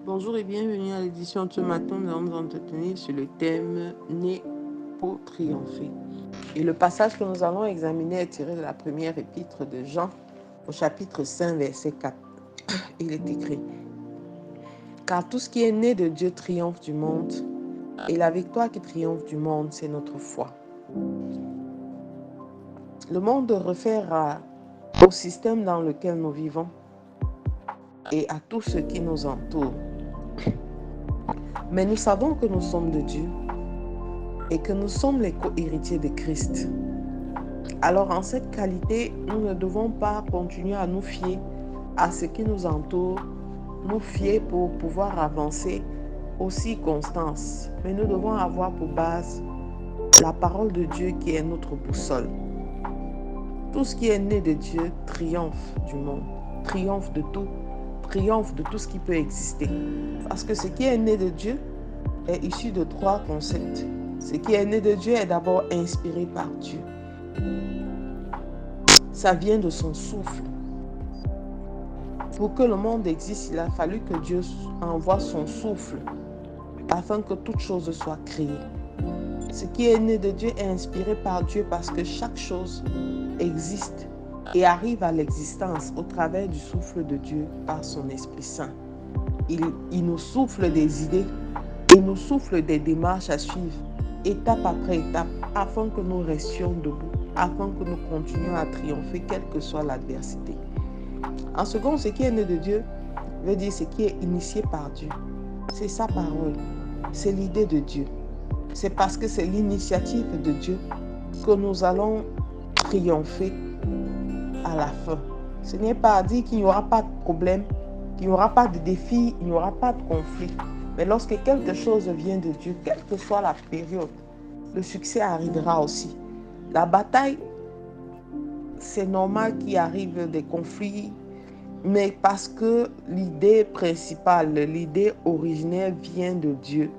Bonjour et bienvenue à l'édition de ce matin. Nous allons nous entretenir sur le thème Né pour triompher. Et le passage que nous allons examiner est tiré de la première épître de Jean, au chapitre 5, verset 4. Il est écrit: Car tout ce qui est né de Dieu triomphe du monde, et la victoire qui triomphe du monde, c'est notre foi. Le monde réfère au système dans lequel nous vivons et à tout ce qui nous entoure. Mais nous savons que nous sommes de Dieu et que nous sommes les co-héritiers de Christ. Alors en cette qualité, nous ne devons pas continuer à nous fier à ce qui nous entoure, nous fier pour pouvoir avancer aussi constance. Mais nous devons avoir pour base la parole de Dieu qui est notre boussole. Tout ce qui est né de Dieu triomphe du monde, triomphe de tout ce qui peut exister. Parce que ce qui est né de Dieu est issu de trois concepts. Ce qui est né de Dieu est d'abord inspiré par Dieu. Ça vient de son souffle. Pour que le monde existe, il a fallu que Dieu envoie son souffle afin que toute chose soit créée. Ce qui est né de Dieu est inspiré par Dieu parce que chaque chose existe et arrive à l'existence au travers du souffle de Dieu par son Esprit Saint. Il nous souffle des idées, il nous souffle des démarches à suivre, étape après étape, afin que nous restions debout, afin que nous continuions à triompher, quelle que soit l'adversité. En second, ce qui est né de Dieu veut dire ce qui est initié par Dieu. C'est sa parole, c'est l'idée de Dieu. C'est parce que c'est l'initiative de Dieu que nous allons triompher à la fin. Ce n'est pas à dire qu'il n'y aura pas de problème, qu'il n'y aura pas de défi, il n'y aura pas de conflit. Mais lorsque quelque chose vient de Dieu, quelle que soit la période, le succès arrivera aussi. La bataille, c'est normal qu'il arrive des conflits, mais parce que l'idée principale, l'idée originelle vient de Dieu,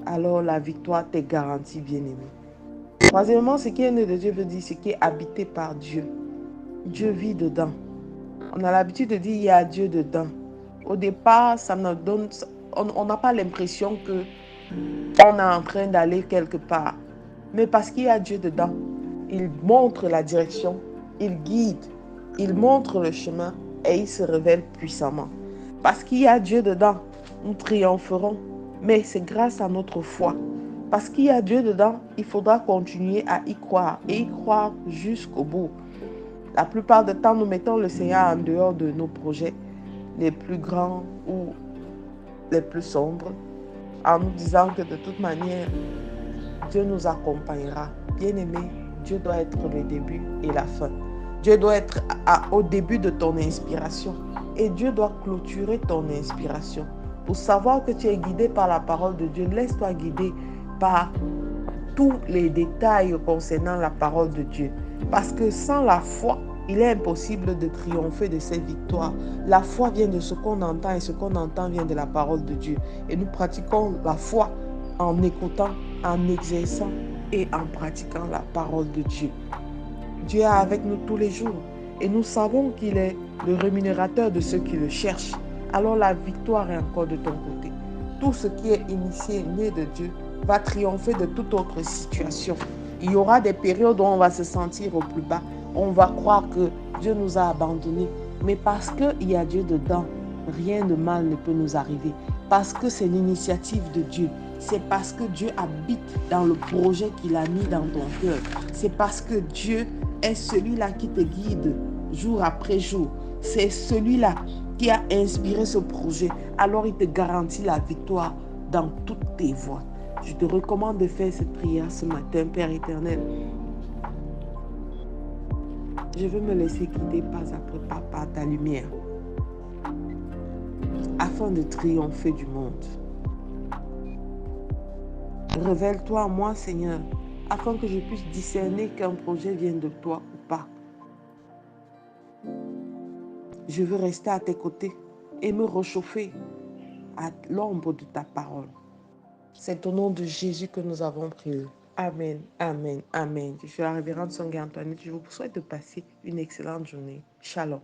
alors la victoire t'est garantie, bien-aimé. Troisièmement, ce qui est né de Dieu veut dire ce qui est habité par Dieu. Dieu vit dedans. On a l'habitude de dire il y a Dieu dedans. Au départ, ça nous donne, on n'a pas l'impression que on est en train d'aller quelque part. Mais parce qu'il y a Dieu dedans, il montre la direction, il guide, il montre le chemin et il se révèle puissamment. Parce qu'il y a Dieu dedans, nous triompherons. Mais c'est grâce à notre foi. Parce qu'il y a Dieu dedans, il faudra continuer à y croire et y croire jusqu'au bout. La plupart du temps, nous mettons le Seigneur en dehors de nos projets les plus grands ou les plus sombres, en nous disant que de toute manière, Dieu nous accompagnera. Bien-aimé, Dieu doit être le début et la fin. Dieu doit être au début de ton inspiration et Dieu doit clôturer ton inspiration. Pour savoir que tu es guidé par la parole de Dieu, laisse-toi guider par tous les détails concernant la parole de Dieu. Parce que sans la foi, il est impossible de triompher de cette victoire. La foi vient de ce qu'on entend et ce qu'on entend vient de la parole de Dieu. Et nous pratiquons la foi en écoutant, en exerçant et en pratiquant la parole de Dieu. Dieu est avec nous tous les jours et nous savons qu'il est le rémunérateur de ceux qui le cherchent. Alors la victoire est encore de ton côté. Tout ce qui est initié, né de Dieu, va triompher de toute autre situation. Il y aura des périodes où on va se sentir au plus bas. On va croire que Dieu nous a abandonnés. Mais parce qu'il y a Dieu dedans, rien de mal ne peut nous arriver. Parce que c'est l'initiative de Dieu. C'est parce que Dieu habite dans le projet qu'il a mis dans ton cœur. C'est parce que Dieu est celui-là qui te guide jour après jour. C'est celui-là qui a inspiré ce projet. Alors il te garantit la victoire dans toutes tes voies. Je te recommande de faire cette prière ce matin, Père éternel. Je veux me laisser guider pas après pas par ta lumière, afin de triompher du monde. Révèle-toi à moi, Seigneur, afin que je puisse discerner qu'un projet vient de toi ou pas. Je veux rester à tes côtés et me réchauffer à l'ombre de ta parole. C'est au nom de Jésus que nous avons prié. Amen, amen, amen. Je suis la révérende Songa Antoinette. Je vous souhaite de passer une excellente journée. Shalom.